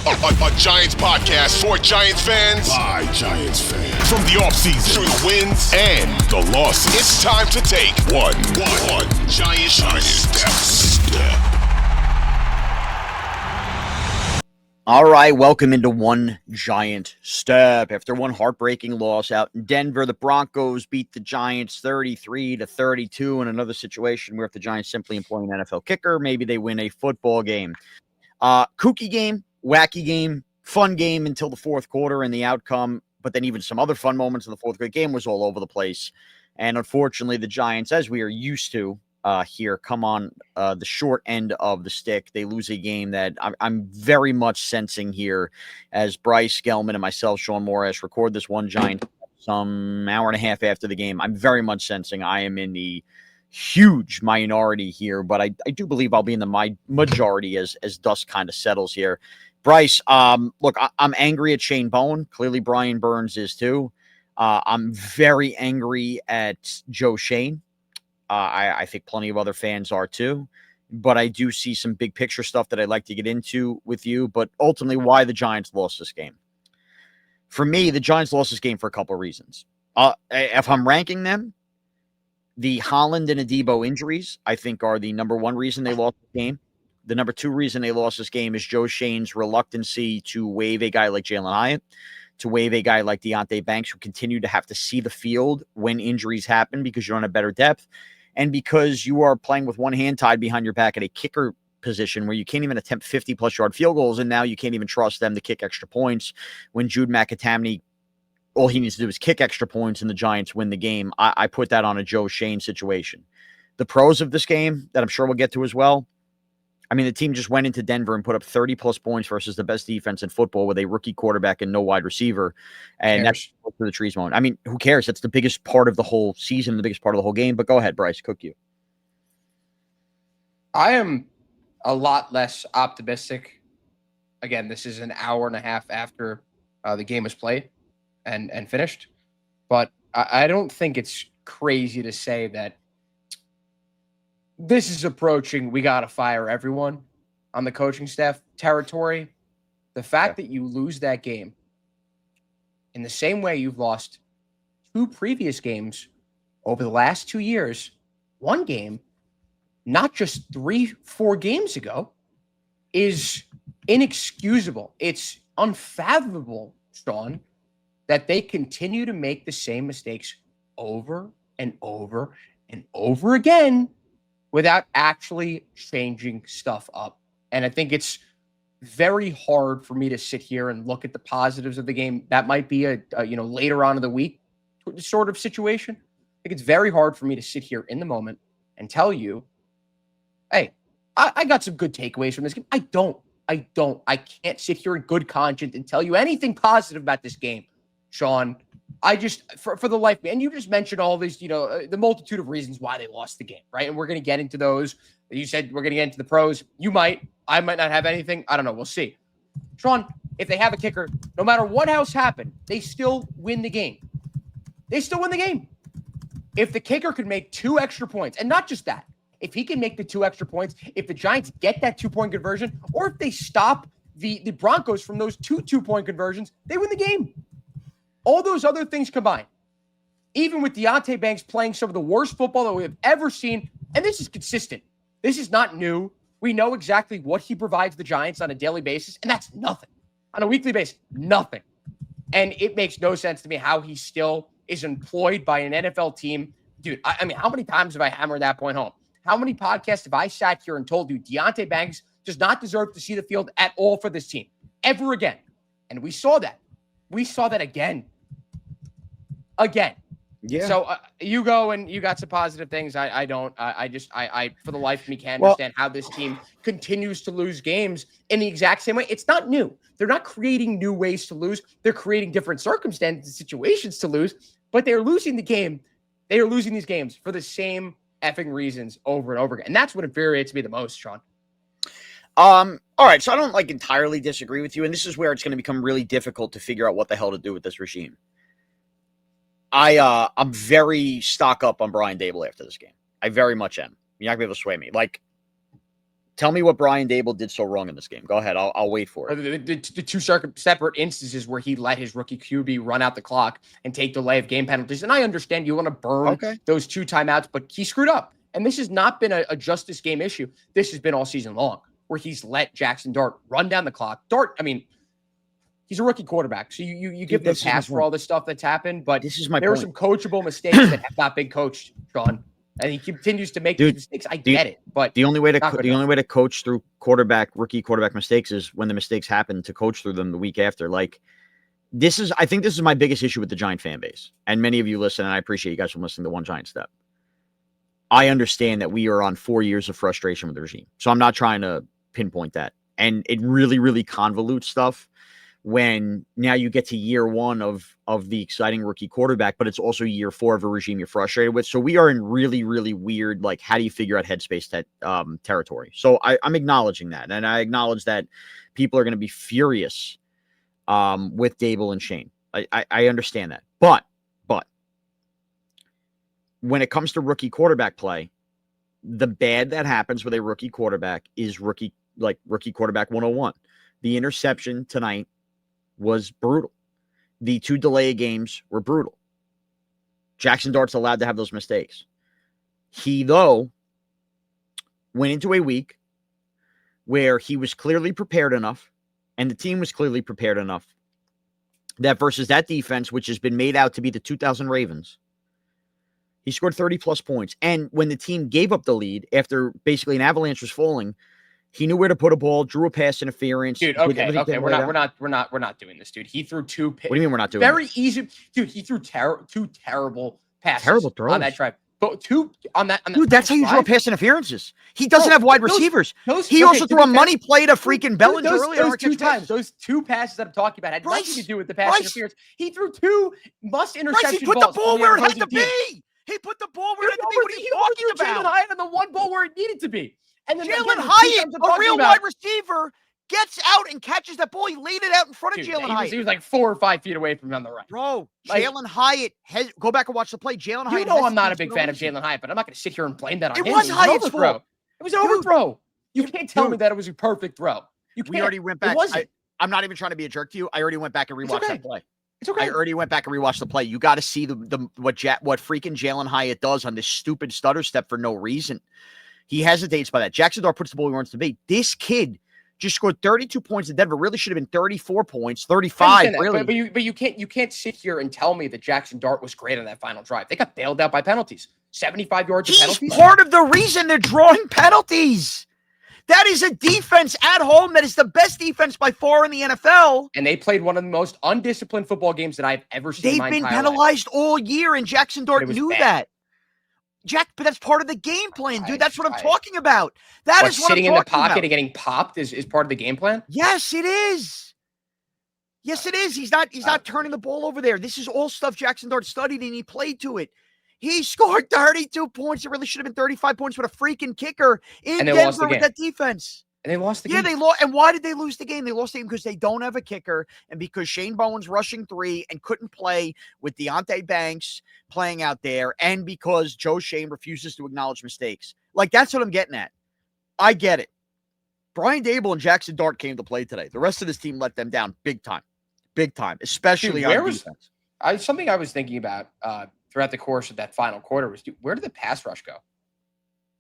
A Giants podcast for Giants fans By Giants fans. from the offseason through the wins and the losses. It's time to take one Giant step. All right, welcome into One Giant Step. After one heartbreaking loss out in Denver, the Broncos beat the Giants 33-32 in another situation where if the Giants simply employ an NFL kicker, maybe they win a football game. Kooky game, wacky game, fun game until the fourth quarter and the outcome, but then even some other fun moments in the fourth quarter. Game was all over the place. And unfortunately, the Giants, as we are used to, here come on the short end of the stick. They lose a game that I'm very much sensing here as Bryce, Gelman, and myself, Shaun, Morash, record this one Giant some hour and a half after the game. I'm very much sensing I am in the huge minority here, but I do believe I'll be in the majority as dust kind of settles here. Bryce, look, I'm angry at Shane Bowen. Clearly Brian Burns is too. I'm very angry at Joe Shane. I think plenty of other fans are too, but I do see some big picture stuff that I'd like to get into with you, but ultimately why the Giants lost this game. For me, the Giants lost this game for a couple of reasons. If I'm ranking them, the Holland and Adebo injuries, I think, are the number one reason they lost the game. The number two reason they lost this game is Joe Shane's reluctancy to waive a guy like Jalen Hyatt, to waive a guy like Deonte Banks, who continue to have to see the field when injuries happen because you don't have better depth. And because you are playing with one hand tied behind your back at a kicker position where you can't even attempt 50-plus yard field goals, and now you can't even trust them to kick extra points when Jude McAtamney, all he needs to do is kick extra points and the Giants win the game. I put that on a Joe Shane situation. The pros of this game that I'm sure we'll get to as well, I mean, the team just went into Denver and put up 30-plus points versus the best defense in football with a rookie quarterback and no wide receiver. And that's for the trees moment. I mean, who cares? That's the biggest part of the whole season, the biggest part of the whole game. But go ahead, Bryce, cook you. I am a lot less optimistic. Again, this is an hour and a half after the game was played and finished. But I don't think it's crazy to say that this is approaching, we got to fire everyone on the coaching staff territory. The fact that you lose that game in the same way you've lost two previous games over the last 2 years, one game, not just 3-4 games ago, is inexcusable. It's unfathomable, Shaun, that they continue to make the same mistakes over and over and over again without actually changing stuff up. And I think it's very hard for me to sit here and look at the positives of the game. That might be a later on in the week sort of situation. I think it's very hard for me to sit here in the moment and tell you, hey, I got some good takeaways from this game. I don't. I can't sit here in good conscience and tell you anything positive about this game, Shaun. I just, for the life of me, and you just mentioned all these, the multitude of reasons why they lost the game, right? And we're going to get into those. You said we're going to get into the pros. You might. I might not have anything. I don't know. We'll see. Shaun, if they have a kicker, no matter what else happened, they still win the game. They still win the game. If the kicker could make 2 extra points, and not just that, if he can make the 2 extra points, if the Giants get that 2-point conversion, or if they stop the Broncos from those 2 2-point conversions, they win the game. All those other things combined, even with Deonte Banks playing some of the worst football that we have ever seen, and this is consistent. This is not new. We know exactly what he provides the Giants on a daily basis, and that's nothing. On a weekly basis, nothing. And it makes no sense to me how he still is employed by an NFL team. Dude, I mean, how many times have I hammered that point home? How many podcasts have I sat here and told you Deonte Banks does not deserve to see the field at all for this team, ever again? And we saw that. We saw that again. Yeah. So you go and you got some positive things. I don't. I for the life of me can't understand how this team continues to lose games in the exact same way. It's not new. They're not creating new ways to lose. They're creating different circumstances, situations to lose, but they're losing the game. They are losing these games for the same effing reasons over and over again. And that's what infuriates me the most, Shaun. All right. So I don't entirely disagree with you. And this is where it's going to become really difficult to figure out what the hell to do with this regime. I'm very stock up on Brian Dable after this game. I very much am. You're not going to be able to sway me. Tell me what Brian Dable did so wrong in this game. Go ahead. I'll wait for it. The two separate instances where he let his rookie QB run out the clock and take delay of game penalties. And I understand you want to burn those 2 timeouts, but he screwed up. And this has not been a justice game issue. This has been all season long, where he's let Jackson Dart run down the clock. Dart, I mean, he's a rookie quarterback, so you give the pass for all this stuff that's happened. But there are some coachable mistakes that have not been coached, Shaun. And he continues to make these mistakes. I get it, but the only way to coach through rookie quarterback mistakes is when the mistakes happen to coach through them the week after. Like I think this is my biggest issue with the Giant fan base. And many of you listen, and I appreciate you guys from listening to One Giant Step. I understand that we are on 4 years of frustration with the regime. So I'm not trying to pinpoint that. And it really, really convolutes stuff when now you get to year 1 of the exciting rookie quarterback, but it's also year 4 of a regime you're frustrated with. So we are in really, really weird, like, how do you figure out headspace territory? So I'm acknowledging that. And I acknowledge that people are going to be furious with Dable and Shane. I understand that. But when it comes to rookie quarterback play, the bad that happens with a rookie quarterback is rookie quarterback 101. The interception tonight was brutal. The 2 delay games were brutal. Jackson Dart's allowed to have those mistakes. He, though, went into a week where he was clearly prepared enough, and the team was clearly prepared enough, that versus that defense, which has been made out to be the 2000 Ravens, he scored 30-plus points. And when the team gave up the lead after basically an avalanche was falling, he knew where to put a ball, drew a pass interference. Dude, okay. We're not doing this, dude. He threw 2 What do you mean we're not doing very this? Easy. Dude, he threw 2 terrible passes. Terrible throws. On that drive. But 2 on that Dude, that's how you draw pass interferences. He doesn't have wide receivers. He also threw a money play to freaking Bellinger earlier. Those 2 times, those 2 passes that I'm talking about had nothing to do with the pass interference. He threw 2 must-interception he put balls the ball where it had to team. be. He put the ball where it had to be. What are you talking about? Jalen Hyatt on the 1 ball where it needed to be. And then Jalen Hyatt, a real wide receiver, gets out and catches that ball. He laid it out in front of Jalen Hyatt. He was like 4 or 5 feet away from him on the right. Bro, Jalen Hyatt go back and watch the play. Jalen Hyatt. You know I'm not a big fan of Jalen Hyatt, but I'm not going to sit here and blame that on him. It was Hyatt's fault. It was an overthrow. You can't tell me that it was a perfect throw. We already went back. I'm not even trying to be a jerk to you. I already went back and rewatched that play. It's okay. I already went back and rewatched the play. You got to see what freaking Jalen Hyatt does on this stupid stutter step for no reason. He hesitates by that. Jackson Dart puts the ball where he wants to be. This kid just scored 32 points in Denver. Really should have been 34 points, 35. Really. But you can't sit here and tell me that Jackson Dart was great on that final drive. They got bailed out by penalties. 75 yards of penalties. He's part of the reason they're drawing penalties. That is a defense at home that is the best defense by far in the NFL. And they played one of the most undisciplined football games that I've ever seen in my entire life. They've been penalized all year, and Jackson Dart knew that. But that's part of the game plan, dude. That's what I'm talking about. That is what I'm talking about. Sitting in the pocket and getting popped is part of the game plan? Yes, it is. Yes, it is. He's not turning the ball over there. This is all stuff Jackson Dart studied, and he played to it. He scored 32 points. It really should have been 35 points with a freaking kicker in Denver with that defense. And they lost the game. Yeah, they lost. And why did they lose the game? They lost the game because they don't have a kicker and because Shane Bowen's rushing 3 and couldn't play with Deonte Banks playing out there and because Joe Shane refuses to acknowledge mistakes. Like, that's what I'm getting at. I get it. Brian Dable and Jackson Dart came to play today. The rest of this team let them down big time. Big time, especially on defense. Something I was thinking about throughout the course of that final quarter was, dude, where did the pass rush go?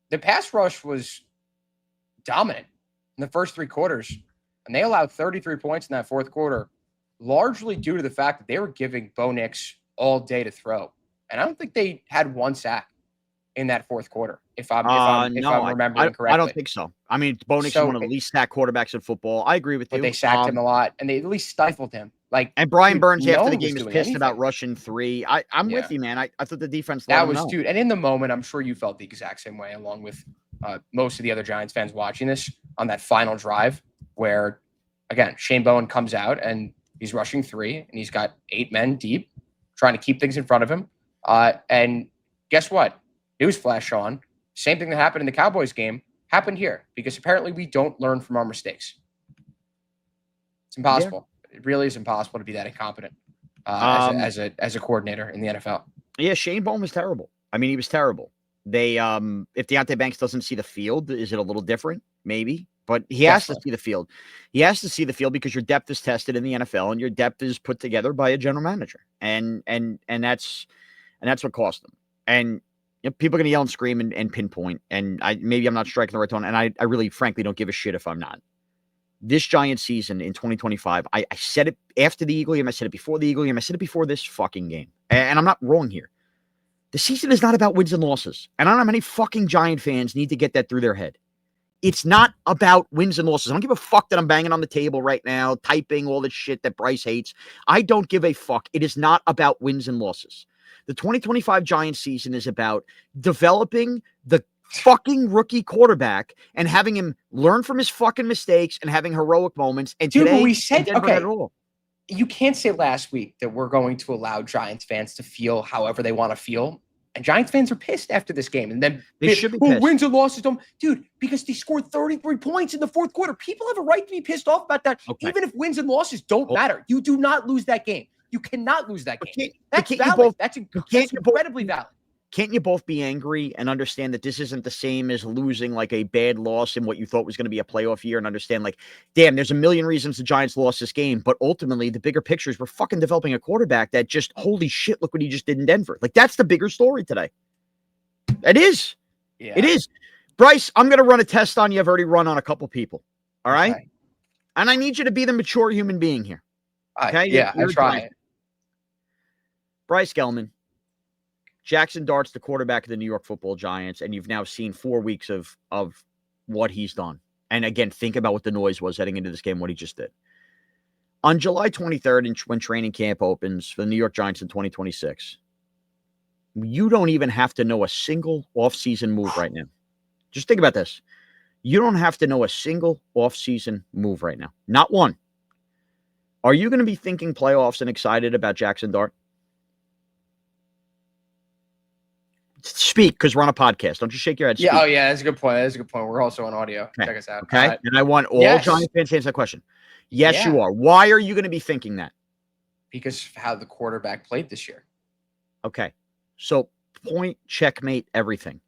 The pass rush was dominant in the first 3 quarters, and they allowed 33 points in that fourth quarter, largely due to the fact that they were giving Bo Nix all day to throw. And I don't think they had 1 sack in that fourth quarter, if I'm remembering correctly. I don't think so. I mean, Bo Nix is one of the least sacked quarterbacks in football. I agree with you. But they sacked him a lot, and they at least stifled him. And Brian Burns after the game is pissed about rushing 3. I'm with you, man. I thought the defense let him know. Dude. And in the moment, I'm sure you felt the exact same way, along with most of the other Giants fans watching this on that final drive, where again Shane Bowen comes out and he's rushing 3, and he's got 8 men deep, trying to keep things in front of him. And guess what? Newsflash, Shaun. Same thing that happened in the Cowboys game happened here because apparently we don't learn from our mistakes. It's impossible. Yeah. It really is impossible to be that incompetent as a coordinator in the NFL. Yeah, Shane Bowen was terrible. I mean, he was terrible. They if Deonte Banks doesn't see the field, is it a little different? maybe, but he has to Definitely. see the field. He has to see the field because your depth is tested in the NFL and your depth is put together by a general manager. And that's what cost them. And people are going to yell and scream and pinpoint. And maybe I'm not striking the right tone. And I really, frankly, don't give a shit if I'm not. This Giants season in 2025, I said it after the Eagle game. I said it before the Eagle game. I said it before this fucking game. And I'm not wrong here. The season is not about wins and losses. And I don't know how many fucking Giant fans need to get that through their head. It's not about wins and losses. I don't give a fuck that I'm banging on the table right now, typing all the shit that Bryce hates. I don't give a fuck. It is not about wins and losses. The 2025 Giants season is about developing the fucking rookie quarterback and having him learn from his fucking mistakes and having heroic moments. And Dude, today, but we said, Denver had it all. You can't say last week that we're going to allow Giants fans to feel however they want to feel. And Giants fans are pissed after this game. And then They should be pissed. Wins and losses don't. Dude, because they scored 33 points in the fourth quarter. People have a right to be pissed off about that. Okay. Even if wins and losses don't matter. You do not lose that game. You cannot lose that game. That's can't you valid. both- That's can't you both- incredibly valid. Can't you both be angry and understand that this isn't the same as losing like a bad loss in what you thought was going to be a playoff year and understand like, damn, there's a million reasons the Giants lost this game, but ultimately the bigger picture is we're fucking developing a quarterback that just, holy shit, look what he just did in Denver. Like that's the bigger story today. It is. Yeah. It is. Bryce, I'm going to run a test on you. I've already run on a couple people. All right. Okay. And I need you to be the mature human being here. Okay. I try it. Bryce Gelman. Jackson Dart's the quarterback of the New York Football Giants, and you've now seen 4 weeks of what he's done. And again, think about what the noise was heading into this game, what he just did. On July 23rd, when training camp opens for the New York Giants in 2026, you don't even have to know a single offseason move right now. Just think about this. You don't have to know a single offseason move right now. Not one. Are you going to be thinking playoffs and excited about Jackson Dart? Speak, because we're on a podcast. Don't just shake your head. Speak. Yeah. Oh, yeah. That's a good point. That's a good point. We're also on audio. Okay. Check us out. Okay. And I want all yes. Giant fans to answer that question. Yes, Yeah. you are. Why are you going to be thinking that? Because of how the quarterback played this year. Okay. So point, checkmate, everything.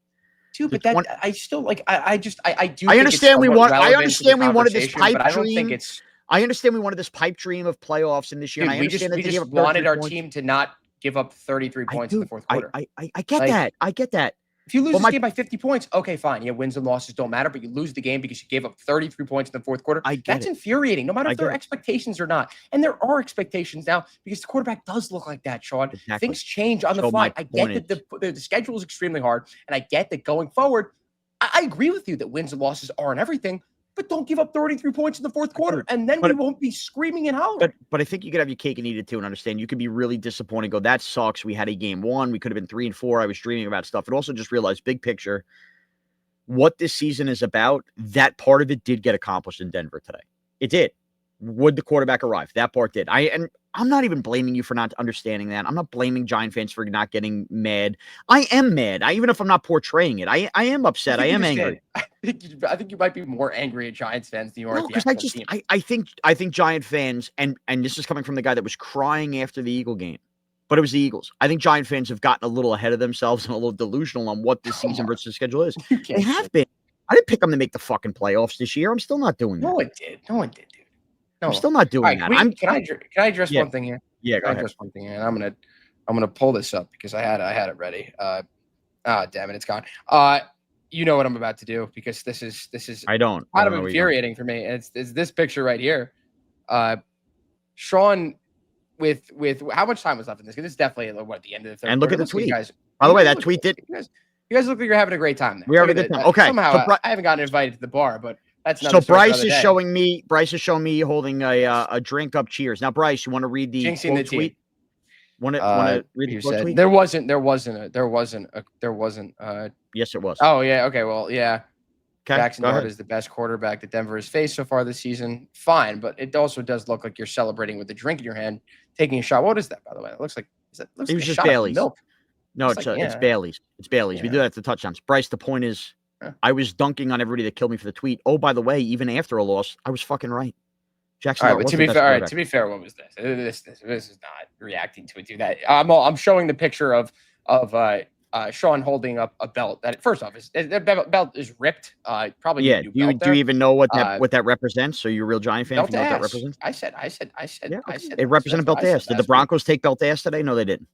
Dude, but that I still like. I do. I think understand it's we want. I relevant to understand the we wanted this conversation, pipe but I don't dream. think it's. I understand we wanted this pipe dream of playoffs in this year. Dude, and I we just understand that they gave up wanted 33 our points. team to not give up 33 points in the fourth quarter. I get Like, that. I get that. If you lose this game by 50 points, okay, fine. Yeah, wins and losses don't matter, but you lose the game because you gave up 33 points in the fourth quarter. That's infuriating, no matter if there are expectations or not. And there are expectations now because the quarterback does look like that, Shaun. Exactly. Things change on the fly. I get that the schedule is extremely hard, and I get that going forward, I agree with you that wins and losses aren't everything, but don't give up 33 points in the fourth quarter, and then we won't be screaming and hollering. But I think you could have your cake and eat it too and understand. You could be really disappointed. Go, that sucks. We had a game one. We could have been 3-4. I was dreaming about stuff. And also just realize, big picture, what this season is about, that part of it did get accomplished in Denver today. It did. Would the quarterback arrive? That part did. And I'm not even blaming you for not understanding that. I'm not blaming Giant fans for not getting mad. I am mad. Even if I'm not portraying it, I am upset. I am angry. I think you might be more angry at Giants fans than you are at the because I think Giant fans, and this is coming from the guy that was crying after the Eagle game, but it was the Eagles. I think Giant fans have gotten a little ahead of themselves and a little delusional on what this season versus schedule is. They have been. I didn't pick them to make the fucking playoffs this year. I'm still not doing that. No one did, dude. No. I'm still not doing that. Can I address one thing here? Yeah, go ahead. Address one thing here, and I'm gonna pull this up because I had it ready. Damn it, it's gone. You know what I'm about to do because this is I don't kind of infuriating for me. It's this picture right here. Shaun with how much time was left in this? Because it's definitely at the end of the third. And look quarter. at the tweet. Guys, by the way, that tweet did. You guys look like you're having a great time there. We are having a good time. Okay. Somehow I haven't gotten invited to the bar, but that's not. So Bryce is showing me holding a drink up. Cheers. Now, Bryce, you want to read the tweet? Want to read the quote tweet? There wasn't. Yes, it was. Oh yeah. Okay. Well, yeah. Okay, Jackson Dart is the best quarterback that Denver has faced so far this season. Fine, but it also does look like you're celebrating with a drink in your hand, taking a shot. What is that, by the way? It looks like it was just Bailey's. Milk. No, it's Bailey's. It's Bailey's. Yeah. We do that at the touchdowns. Bryce, the point is, I was dunking on everybody that killed me for the tweet. Oh, by the way, even after a loss, I was fucking right. Jackson. All right, but to be fair, what was this? This is not reacting to it. Do that. I'm showing the picture of Shaun holding up a belt that, first off, the belt is ripped. Probably need Yeah. a new Do you belt there. even know what that represents? So you're a real Giant fan if Belt you know to what that ass. represents? I said. Yeah. I Okay. said. It represented That's what belt I to said ass. Did the last week. Broncos take belt to ass today? No, they didn't.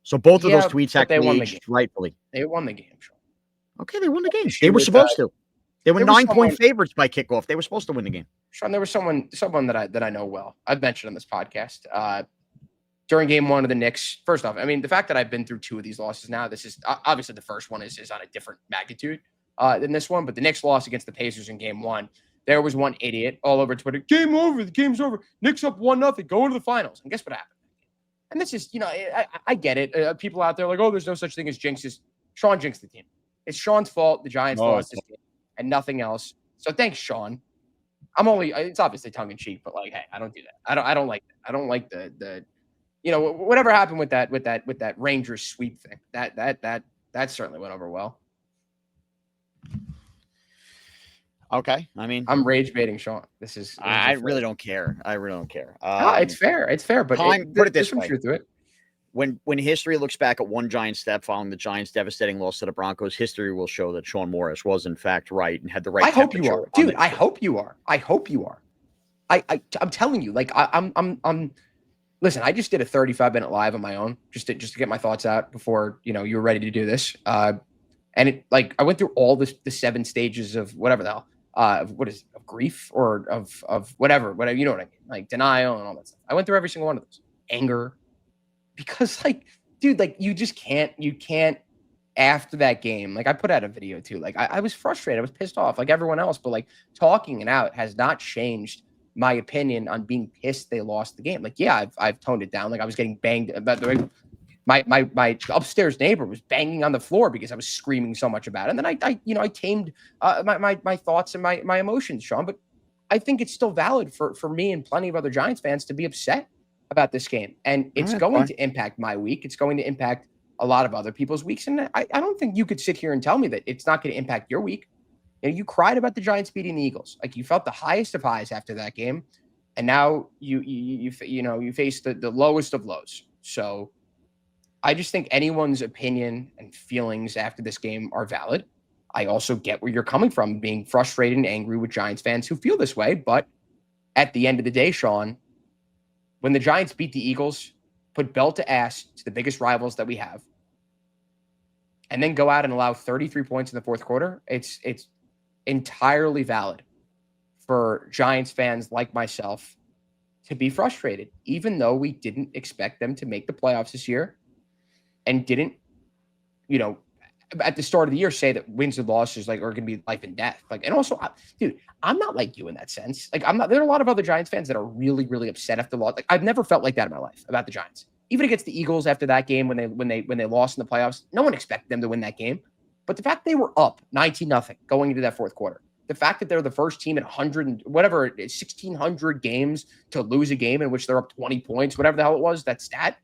So both of those Yeah, tweets but they actually won the aged game. rightfully. They won the game, Shaun. Okay, they won the game. Issue They were with, supposed to. They were there was 9-point someone- favorites by kickoff. They were supposed to win the game. Shaun, there was someone that I know well. I've mentioned on this podcast. During game one of the Knicks, first off, I mean, the fact that I've been through 2 of these losses now, this is obviously the first one is on a different magnitude than this one, but the Knicks loss against the Pacers in game one, there was one idiot all over Twitter, game over, the game's over, Knicks up 1-0, going to the finals. And guess what happened? And this is, I get it. People out there like, oh, there's no such thing as jinxes. Shaun jinxed the team. It's Shaun's fault. The Giants lost this game and nothing else. So thanks, Shaun. It's obviously tongue in cheek, but like, hey, I don't do that. I don't like that. I don't like the whatever happened with that Rangers sweep thing. That certainly went over well. Okay. I mean, I'm rage baiting Shaun. I really don't care. It's fair. It's fair, but put it this there's way. some truth to it. When history looks back at one Giant step following the Giants' devastating loss to the Broncos, history will show that Shaun Morash was in fact right and had the right. I hope you are, dude. I hope you are. I'm telling you, like I'm. Listen, I just did a 35-minute live on my own just to get my thoughts out before you were ready to do this. And it I went through all the 7 stages of whatever the hell, of grief or of whatever, you know what I mean, like denial and all that stuff. I went through every single one of those. Anger, because dude, you just can't. After that game, I put out a video too. I was frustrated. I was pissed off, like everyone else. But talking it out has not changed my opinion on being pissed they lost the game. I've toned it down. I was getting banged about the way my upstairs neighbor was banging on the floor because I was screaming so much about it. And then I tamed my thoughts and my emotions, Shaun. But I think it's still valid for me and plenty of other Giants fans to be upset about this game. And it's going to impact my week. It's going to impact a lot of other people's weeks. And I don't think you could sit here and tell me that it's not going to impact your week. You cried about the Giants beating the Eagles. You felt the highest of highs after that game. And now you face the lowest of lows. So I just think anyone's opinion and feelings after this game are valid. I also get where you're coming from, being frustrated and angry with Giants fans who feel this way. But at the end of the day, Shaun, when the Giants beat the Eagles, put belt to ass to the biggest rivals that we have, and then go out and allow 33 points in the fourth quarter, it's entirely valid for Giants fans like myself to be frustrated, even though we didn't expect them to make the playoffs this year and didn't, at the start of the year say that wins and losses are going to be life and death. And also, dude, I'm not like you in that sense. I'm not. There are a lot of other Giants fans that are really, really upset after the loss. I've never felt like that in my life about the Giants. Even against the Eagles after that game when they lost in the playoffs, no one expected them to win that game. But the fact they were up 19-0 going into that fourth quarter, the fact that they're the first team in 1,600 games to lose a game in which they're up 20 points, whatever the hell it was, that stat,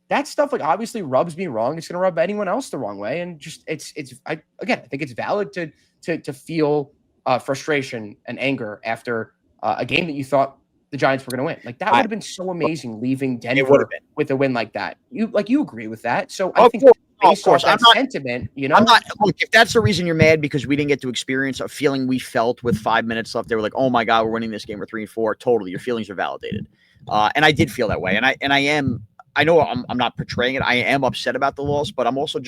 that stuff obviously rubs me wrong. It's going to rub anyone else the wrong way. And just I think it's valid to feel frustration and anger after a game that you thought the Giants were going to win. That would have been so amazing leaving Denver with a win like that. You agree with that. So I think based on that sentiment, I'm not. Look, if that's the reason you're mad because we didn't get to experience a feeling we felt with 5 minutes left, they were like, "Oh my God, we're winning this game. We're 3-4." Totally, your feelings are validated, and I did feel that way. And I am. I know I'm not portraying it. I am upset about the loss, but I'm also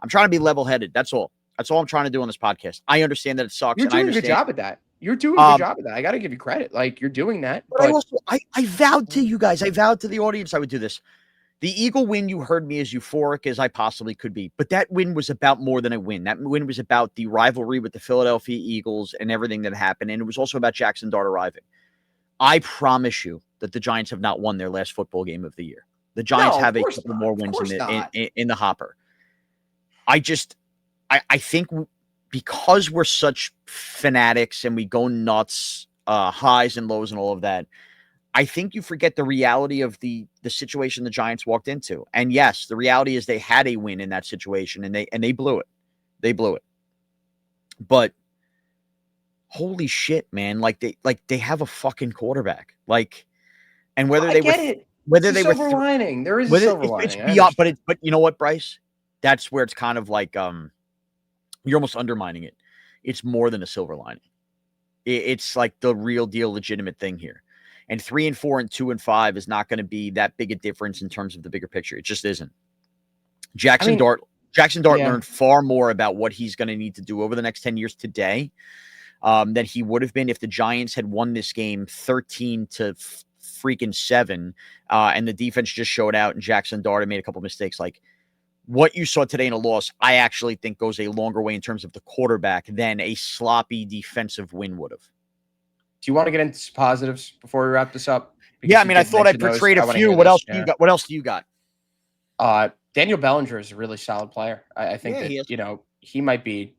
I'm trying to be level-headed. That's all. That's all I'm trying to do on this podcast. I understand that it sucks. You're doing a good job at that. You're doing a good job at that. I got to give you credit. You're doing that. But I vowed to you guys. I vowed to the audience I would do this. The Eagle win, you heard me as euphoric as I possibly could be. But that win was about more than a win. That win was about the rivalry with the Philadelphia Eagles and everything that happened. And it was also about Jackson Dart arriving. I promise you that the Giants have not won their last football game of the year. The Giants have a couple more wins in the hopper. I think because we're such fanatics and we go nuts, highs and lows and all of that, I think you forget the reality of the situation the Giants walked into. And yes, the reality is they had a win in that situation and they blew it. They blew it. But holy shit, man, they have a fucking quarterback. And whether they were whether It's a they were silver lining. There is a whether silver it's lining. beyond, but you know what, Bryce? That's where it's kind of like you're almost undermining it. It's more than a silver lining. It's like the real deal, legitimate thing here. And 3-4 and 2-5 is not going to be that big a difference in terms of the bigger picture. It just isn't. Jackson Dart yeah. learned far more about what he's going to need to do over the next 10 years today than he would have been if the Giants had won this game 13-7, and the defense just showed out and Jackson Dart made a couple mistakes. Like what you saw today in a loss, I actually think goes a longer way in terms of the quarterback than a sloppy defensive win would have. Do you want to get into positives before we wrap this up? Because I mean, I thought I portrayed a few. What else do you got? What else do you got? Daniel Bellinger is a really solid player. I think that he might be.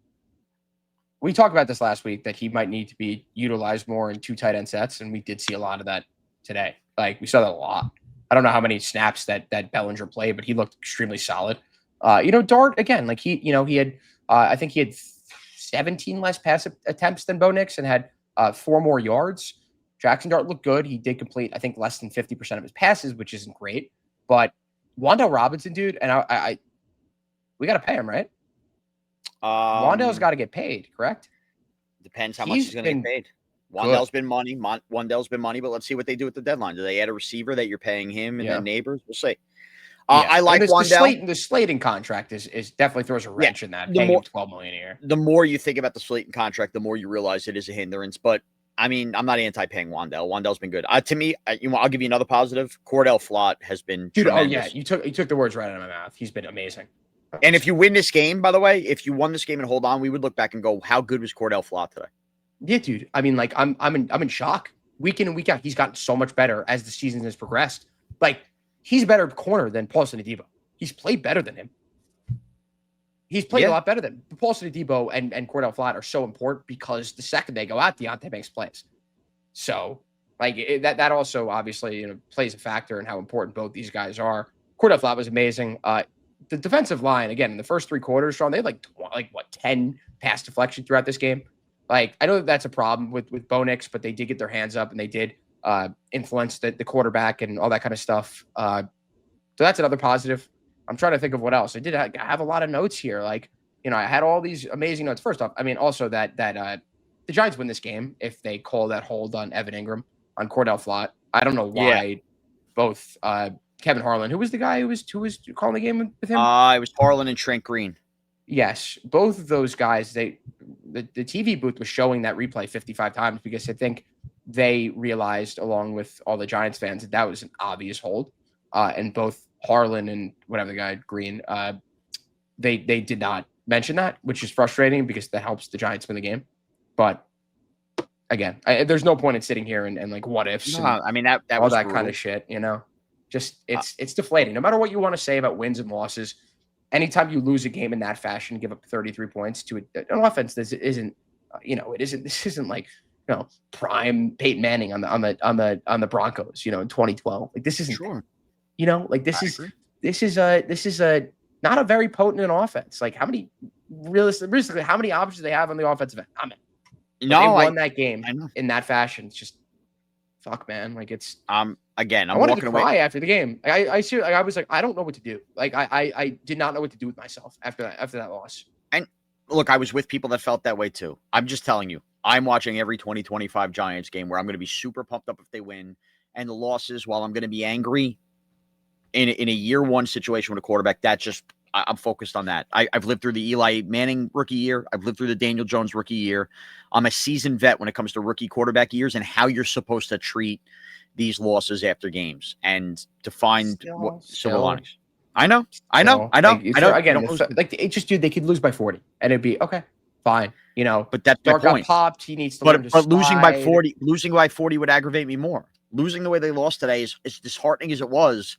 We talked about this last week that he might need to be utilized more in 2 tight end sets, and we did see a lot of that today. Like we saw that a lot. I don't know how many snaps that Bellinger played, but he looked extremely solid. Dart again, like he had I think he had 17 less pass attempts than Bo Nix and had 4 more yards. Jackson Dart looked good. He did complete, I think, less than 50% of his passes, which isn't great. But Wan'Dale Robinson, dude, and we got to pay him, right? Wan'Dale's got to get paid, correct? Depends how much he's going to get paid. Wan'Dale's been money. Wan'Dale's been money, but let's see what they do at the deadline. Do they add a receiver that you're paying him and then Neighbors? We'll see. I like Wan'Dale. The Slayton contract is definitely throws a wrench in that. Paying him $12 million a year. The more you think about the Slayton contract, the more you realize it is a hindrance. But I mean, I'm not anti-paying Wan'Dale. Wan'Dale's been good. To me, I'll give you another positive. Cordell Flott has been tremendous. You took the words right out of my mouth. He's been amazing. And if you win this game, by the way, if you won this game and hold on, we would look back and go, how good was Cordell Flott today? Yeah, dude. I mean, like I'm in shock. Week in and week out, he's gotten so much better as the season has progressed. Like he's a better corner than Paulson Adebo. He's played better than him. He's played a lot better than Paulson Adebo and Cordell Flott are so important because the second they go out, Deontay Banks plays. So like that also obviously plays a factor in how important both these guys are. Cordell Flott was amazing. The defensive line again in the first 3 quarters, Shaun, they had like 10 pass deflection throughout this game. Like I know that's a problem with Bo Nix, but they did get their hands up and they did influence the quarterback and all that kind of stuff. So that's another positive. I'm trying to think of what else. I did have a lot of notes here. Like, I had all these amazing notes. First off, I mean, also that the Giants win this game if they call that hold on Evan Ingram on Cordell Flott. I don't know why both Kevin Harlan, who was the guy who was calling the game with him? It was Harlan and Trent Green. Yes, both of those guys. The TV booth was showing that replay 55 times because I think they realized, along with all the Giants fans, that was an obvious hold. And both Harlan and whatever the guy Green, they did not mention that, which is frustrating because that helps the Giants win the game. But again, there's no point in sitting here and like what ifs. No, I mean that all was that brutal. kind of shit. Just it's deflating. No matter what you want to say about wins and losses, anytime you lose a game in that fashion, give up 33 points to an offense, this isn't like prime Peyton Manning on the Broncos, in 2012. Like this isn't. Sure. This is a not a very potent offense. Like realistically, how many options do they have on the offensive end? They won that game in that fashion. It's just fuck, man. Like it's again. I wanted to cry after the game. I was like, I don't know what to do. Like I did not know what to do with myself after that loss. And look, I was with people that felt that way too. I'm just telling you, I'm watching every 2025 Giants game where I'm going to be super pumped up if they win, and the losses, while I'm going to be angry in a year one situation with a quarterback, I'm focused on that. I've lived through the Eli Manning rookie year. I've lived through the Daniel Jones rookie year. I'm a seasoned vet when it comes to rookie quarterback years and how you're supposed to treat these losses after games and to find silver linings. I know. Again, dude, they could lose by 40 and it'd be okay, fine. But that's Dart my point. Got popped. He needs to learn to But losing by 40 would aggravate me more. Losing the way they lost today is as disheartening as it was.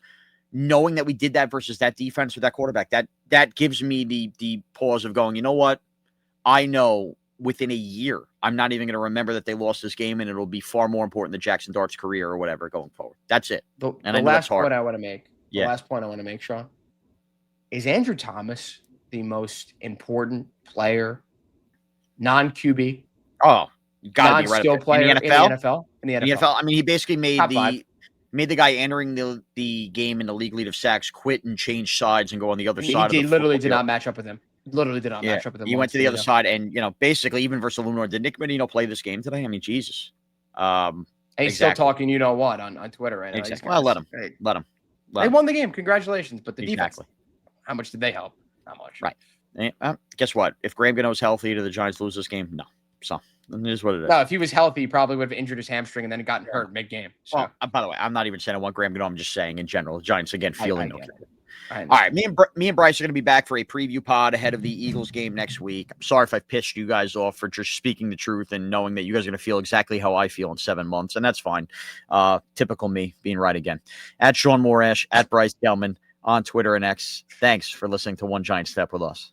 Knowing that we did that versus that defense with that quarterback, that gives me the pause of going, you know what? I know within a year, I'm not even going to remember that they lost this game, and it'll be far more important than Jackson Dart's career or whatever going forward. That's it. The last point I want to make, Shaun, is Andrew Thomas the most important player, non-QB? Oh, you got to be right non-skill player in the NFL. In the NFL. I mean, he basically made Top 5. Made the guy entering the game in the league lead of sacks quit and change sides and go on the other side of the literally football did not field. match up with him. Literally did not match up with him. He went to the other side, and basically even versus Luminor, did Nick Menino play this game today? I mean, Jesus. And he's still talking, you know what, on Twitter right now. Exactly. Well, let him. They won the game. Congratulations. But the defense, Exactly. how much did they help? Not much. Right. And, guess what? If Graham Gano's healthy, do the Giants lose this game? No. So it is what it is. No, if he was healthy, he probably would have injured his hamstring and then gotten hurt mid-game. So. Well, by the way, I'm not even saying I want Graham Gano. I'm just saying in general, the Giants again feeling okay. All right, me and Bryce are going to be back for a preview pod ahead of the Eagles game next week. I'm sorry if I've pissed you guys off for just speaking the truth and knowing that you guys are going to feel exactly how I feel in 7 months, and that's fine. Typical me being right again. At Shaun Morash, at Bryce Gelman on Twitter and X. Thanks for listening to One Giant Step with us.